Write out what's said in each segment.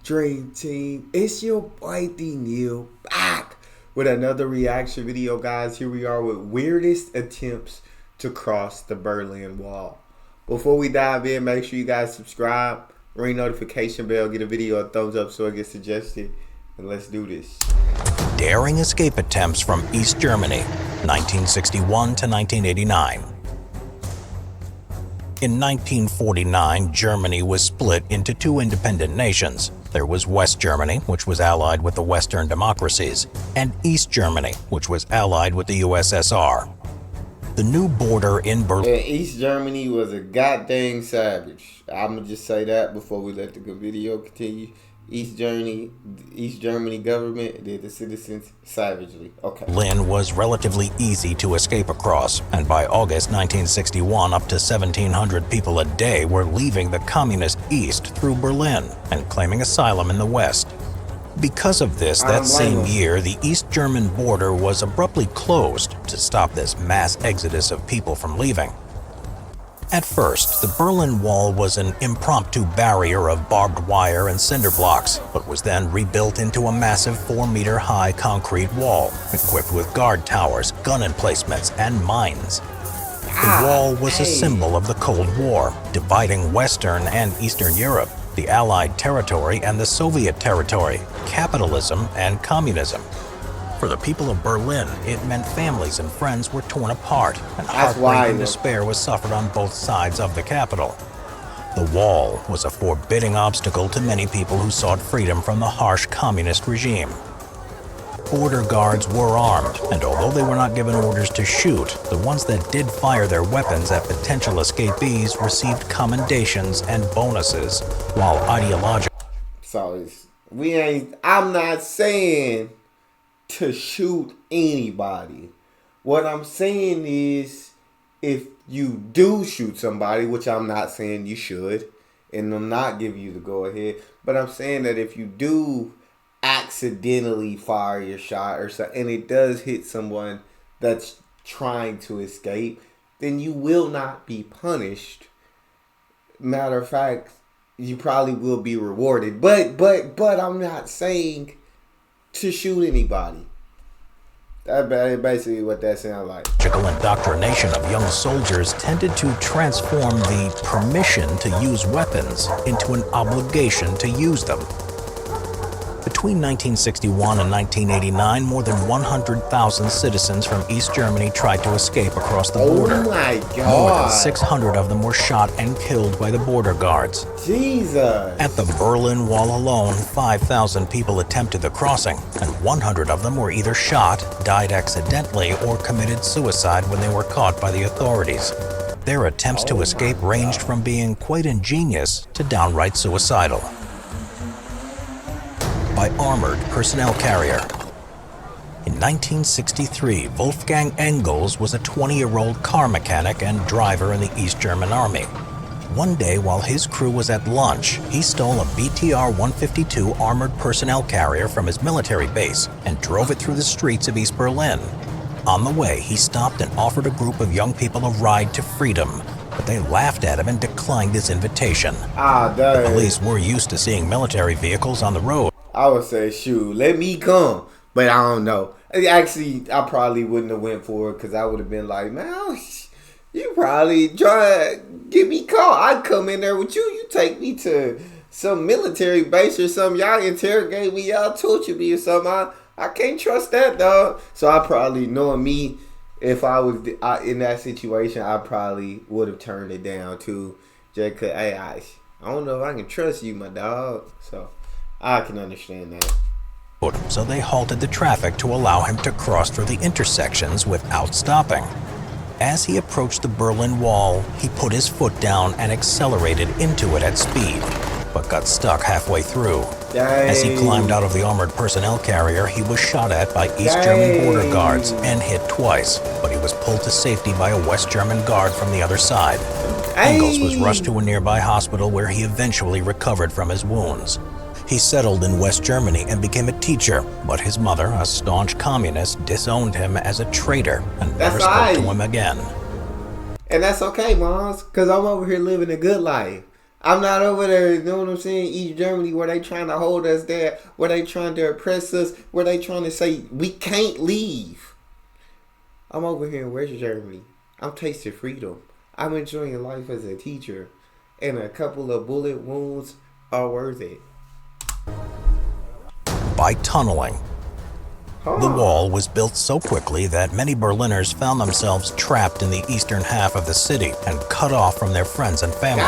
Dream Team? It's your boy Neal back with another reaction video, guys. Here we are with weirdest attempts to cross the Berlin Wall. Before we dive in, make sure you guys subscribe, ring notification bell, get a video a thumbs up so it gets suggested, and let's do this. Daring escape attempts from East Germany, 1961 to 1989. In 1949, Germany was split into two independent nations. There was West Germany, which was allied with the Western democracies, and East Germany, which was allied with the USSR. The new border in Berlin. East Germany was a goddamn savage. I'm gonna just say that before we let the good video continue. East Germany government did the citizens savagely. Okay. Berlin was relatively easy to escape across, and by August 1961, up to 1,700 people a day were leaving the communist East through Berlin and claiming asylum in the West. Because of this, that same year, the East German border was abruptly closed to stop this mass exodus of people from leaving. At first, the Berlin Wall was an impromptu barrier of barbed wire and cinder blocks, but was then rebuilt into a massive 4-meter-high concrete wall, equipped with guard towers, gun emplacements, and mines. The wall was a symbol of the Cold War, dividing Western and Eastern Europe, the Allied territory and the Soviet territory, capitalism and communism. For the people of Berlin, it meant families and friends were torn apart, and heartbreak and despair was suffered on both sides of the capital. The wall was a forbidding obstacle to many people who sought freedom from the harsh communist regime. Border guards were armed, and although they were not given orders to shoot, the ones that did fire their weapons at potential escapees received commendations and bonuses, while ideological. So I'm not saying to shoot anybody. What I'm saying is, if you do shoot somebody, which I'm not saying you should, and I'm not giving you the go ahead, but I'm saying that if you do accidentally fire your shot or something, and it does hit someone that's trying to escape, then you will not be punished. Matter of fact, you probably will be rewarded. But I'm not saying to shoot anybody. That's basically what that sounds like. Indoctrination of young soldiers tended to transform the permission to use weapons into an obligation to use them. Between 1961 and 1989, more than 100,000 citizens from East Germany tried to escape across the border. Oh my God. More than 600 of them were shot and killed by the border guards. Jesus. At the Berlin Wall alone, 5,000 people attempted the crossing, and 100 of them were either shot, died accidentally, or committed suicide when they were caught by the authorities. Their attempts to escape ranged from being quite ingenious to downright suicidal. By armored personnel carrier. In 1963, Wolfgang Engels was a 20-year-old car mechanic and driver in the East German Army. One day, while his crew was at lunch, he stole a BTR-152 armored personnel carrier from his military base and drove it through the streets of East Berlin. On the way, he stopped and offered a group of young people a ride to freedom, but they laughed at him and declined his invitation. The police were used to seeing military vehicles on the road. I would say, shoot, let me come. But I don't know. Actually, I probably wouldn't have went for it because I would have been like, man, you probably try to get me caught. I'd come in there with you. You take me to some military base or something. Y'all interrogate me. Y'all torture me or something. I can't trust that, dog. So I probably, knowing me, if I was in that situation, I probably would have turned it down too. Just because, hey, I don't know if I can trust you, my dog. So I can understand that. So they halted the traffic to allow him to cross through the intersections without stopping. As he approached the Berlin Wall, he put his foot down and accelerated into it at speed, but got stuck halfway through. As he climbed out of the armored personnel carrier, he was shot at by East German border guards and hit twice, but he was pulled to safety by a West German guard from the other side. Engels was rushed to a nearby hospital where he eventually recovered from his wounds. He settled in West Germany and became a teacher, but his mother, a staunch communist, disowned him as a traitor and never spoke to him again. And that's okay, moms, because I'm over here living a good life. I'm not over there, you know what I'm saying, East Germany, where they trying to hold us there, where they trying to oppress us, where they trying to say we can't leave. I'm over here in West Germany. I'm tasting freedom. I'm enjoying life as a teacher. And a couple of bullet wounds are worth it. By tunneling. The wall was built so quickly that many Berliners found themselves trapped in the eastern half of the city and cut off from their friends and family.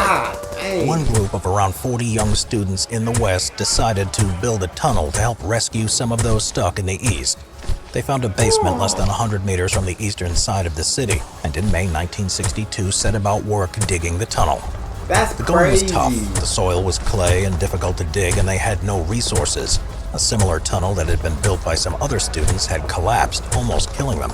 One group of around 40 young students in the West decided to build a tunnel to help rescue some of those stuck in the East. They found a basement less than 100 meters from the eastern side of the city, and in May 1962 set about work digging the tunnel. The going was tough. The soil was clay and difficult to dig, and they had no resources. A similar tunnel that had been built by some other students had collapsed, almost killing them.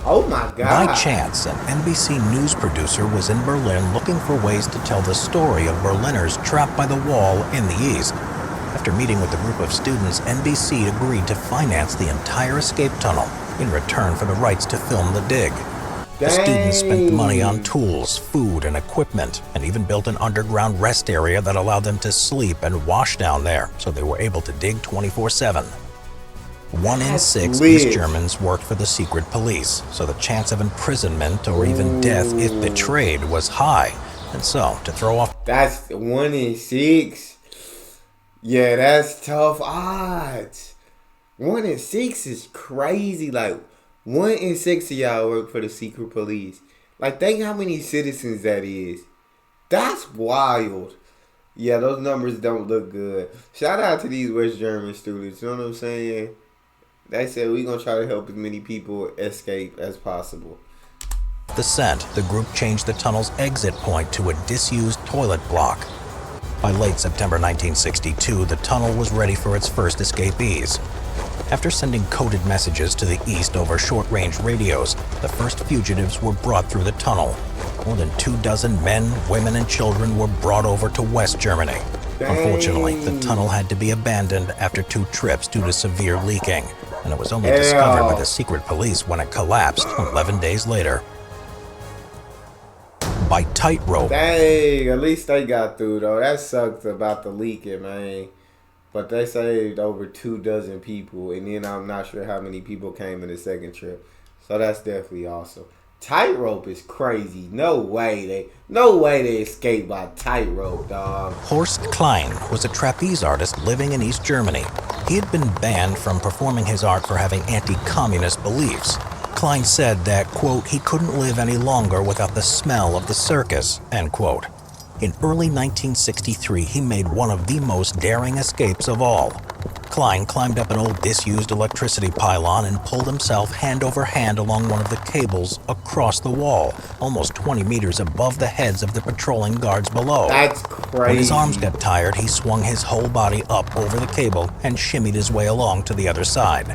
Oh my God. By chance, an NBC news producer was in Berlin looking for ways to tell the story of Berliners trapped by the wall in the East. After meeting with a group of students, NBC agreed to finance the entire escape tunnel in return for the rights to film the dig. The students spent money on tools, food, and equipment, and even built an underground rest area that allowed them to sleep and wash down there, so they were able to dig 24/7. 1 in 6 East Germans worked for the secret police, so the chance of imprisonment or even death if betrayed was high. And so, to throw off... That's 1 in 6? Yeah, that's tough odds. 1 in 6 is crazy. Like, 1 in 6 of y'all work for the secret police. Like, think how many citizens that is. That's wild. Yeah, those numbers don't look good. Shout out to these West German students. You know what I'm saying? They said we're going to try to help as many people escape as possible. Descent, the group changed the tunnel's exit point to a disused toilet block. By late September 1962, the tunnel was ready for its first escapees. After sending coded messages to the east over short-range radios, the first fugitives were brought through the tunnel. More than 24 men, women, and children were brought over to West Germany. Unfortunately, the tunnel had to be abandoned after 2 trips due to severe leaking, and it was only discovered by the secret police when it collapsed 11 days later. By Tightrope. Dang, at least they got through, though. That sucks about the leaking, man. But they saved over 24 people, and then I'm not sure how many people came in the second trip. So that's definitely awesome. Tightrope is crazy. No way they escaped by tightrope, dog. Horst Klein was a trapeze artist living in East Germany. He had been banned from performing his art for having anti-communist beliefs. Klein said that, quote, he couldn't live any longer without the smell of the circus, end quote. In early 1963, he made one of the most daring escapes of all. Klein climbed up an old disused electricity pylon and pulled himself hand over hand along one of the cables across the wall, almost 20 meters above the heads of the patrolling guards below. That's crazy. When his arms got tired, he swung his whole body up over the cable and shimmied his way along to the other side.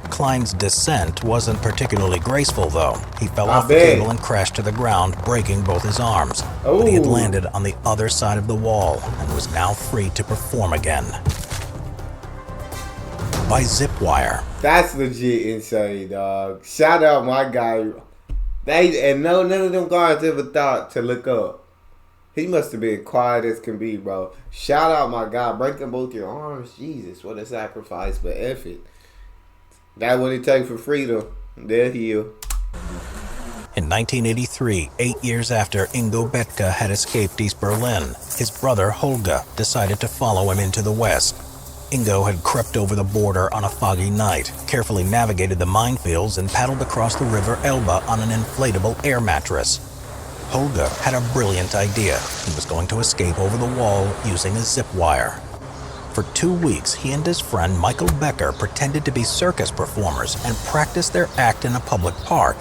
Klein's descent wasn't particularly graceful, though. He fell off the cable and crashed to the ground, breaking both his arms. But he had landed on the other side of the wall and was now free to perform again. By Zipwire. That's legit insane, dog. Shout out my guy. None of them guards ever thought to look up. He must have been quiet as can be, bro. Shout out my guy. Breaking both your arms. Jesus, what a sacrifice, but F it. That's what it takes for freedom. They'll heal. In 1983, 8 years after Ingo Bethke had escaped East Berlin, his brother Holger decided to follow him into the West. Ingo had crept over the border on a foggy night, carefully navigated the minefields, and paddled across the river Elbe on an inflatable air mattress. Holger had a brilliant idea. He was going to escape over the wall using a zip wire. For 2 weeks, he and his friend Michael Becker pretended to be circus performers and practiced their act in a public park.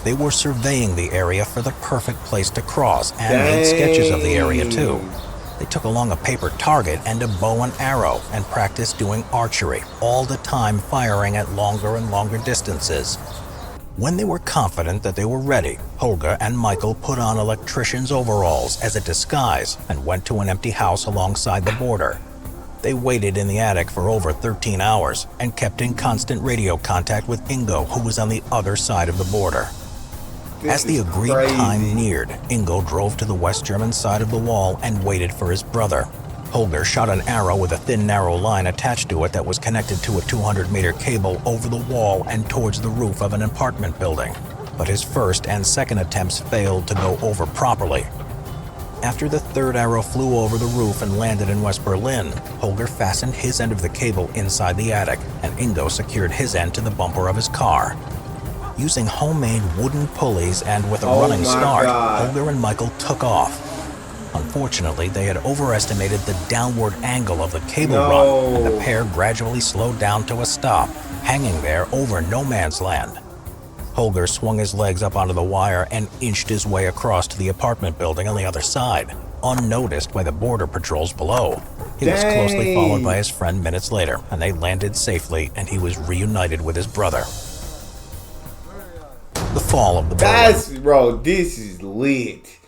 They were surveying the area for the perfect place to cross and made sketches of the area too. They took along a paper target and a bow and arrow and practiced doing archery, all the time firing at longer and longer distances. When they were confident that they were ready, Holger and Michael put on electrician's overalls as a disguise and went to an empty house alongside the border. They waited in the attic for over 13 hours and kept in constant radio contact with Ingo, who was on the other side of the border. As the agreed time neared, Ingo drove to the West German side of the wall and waited for his brother. Holger shot an arrow with a thin, narrow line attached to it that was connected to a 200-meter cable over the wall and towards the roof of an apartment building. But his first and second attempts failed to go over properly. After the third arrow flew over the roof and landed in West Berlin, Holger fastened his end of the cable inside the attic, and Ingo secured his end to the bumper of his car. Using homemade wooden pulleys and with a running start, Holger and Michael took off. Unfortunately, they had overestimated the downward angle of the cable run, and the pair gradually slowed down to a stop, hanging there over no man's land. Holger swung his legs up onto the wire and inched his way across to the apartment building on the other side, unnoticed by the border patrols below. He was closely followed by his friend minutes later, and they landed safely, and he was reunited with his brother. The fall of the Berlin. Bro, this is lit.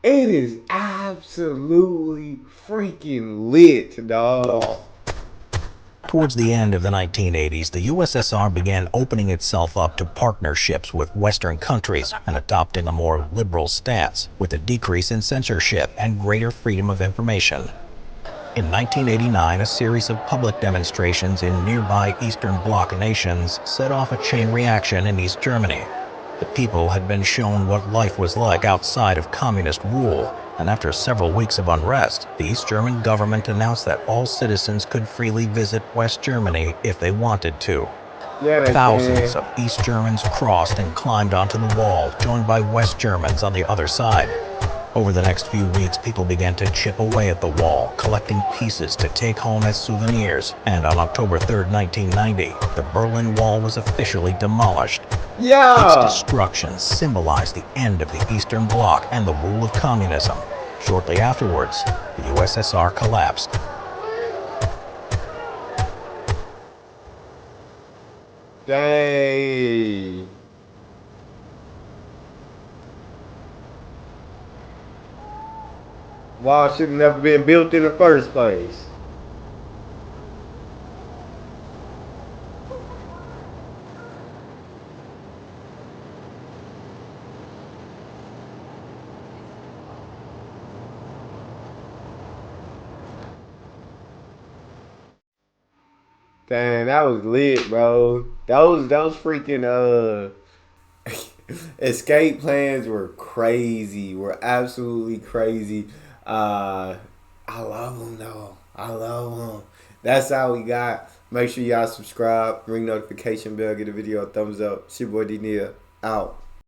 It is absolutely freaking lit, dog. Towards the end of the 1980s, the USSR began opening itself up to partnerships with Western countries and adopting a more liberal stance, with a decrease in censorship and greater freedom of information. In 1989, a series of public demonstrations in nearby Eastern Bloc nations set off a chain reaction in East Germany. The people had been shown what life was like outside of communist rule, and after several weeks of unrest, the East German government announced that all citizens could freely visit West Germany if they wanted to. Thousands of East Germans crossed and climbed onto the wall, joined by West Germans on the other side. Over the next few weeks, people began to chip away at the wall, collecting pieces to take home as souvenirs. And on October 3rd, 1990, the Berlin Wall was officially demolished. Its destruction symbolized the end of the Eastern Bloc and the rule of communism. Shortly afterwards, the USSR collapsed. Dang. Wall should have never been built in the first place. Dang, that was lit, bro. Those freaking escape plans were crazy. Were absolutely crazy. I love them though. I love them. That's all we got. Make sure y'all subscribe, ring notification bell, get the video a thumbs up. It's your boy D Neal out.